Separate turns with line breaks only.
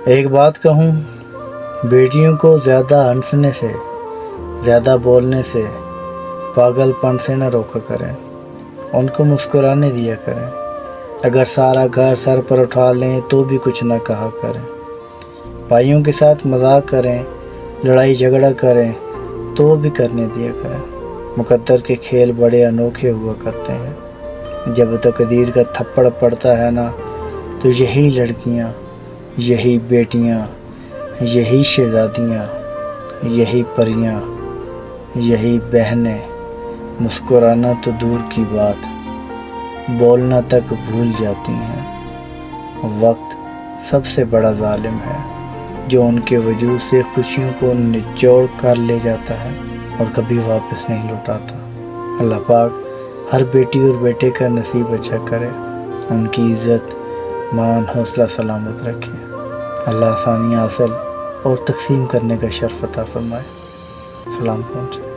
ایک بات کہوں، بیٹیوں کو زیادہ ہنسنے سے، زیادہ بولنے سے، پاگل پن سے نہ روکا کریں، ان کو مسکرانے دیا کریں۔ اگر سارا گھر سر پر اٹھا لیں تو بھی کچھ نہ کہا کریں۔ بھائیوں کے ساتھ مذاق کریں، لڑائی جھگڑا کریں تو بھی کرنے دیا کریں۔ مقدر کے کھیل بڑے انوکھے ہوا کرتے ہیں۔ جب تقدیر کا تھپڑ پڑتا ہے نا، تو یہی لڑکیاں، یہی بیٹیاں، یہی شہزادیاں، یہی پریاں، یہی بہنیں، مسکرانا تو دور کی بات، بولنا تک بھول جاتی ہیں۔ وقت سب سے بڑا ظالم ہے، جو ان کے وجود سے خوشیوں کو نچوڑ کر لے جاتا ہے اور کبھی واپس نہیں لوٹاتا۔ اللہ پاک ہر بیٹی اور بیٹے کا نصیب اچھا کرے، ان کی عزت مان حوصلہ سلامت رکھے۔ اللہ آسانیاں حاصل اور تقسیم کرنے کا شرف عطا فرمائے۔ سلام پہنچے۔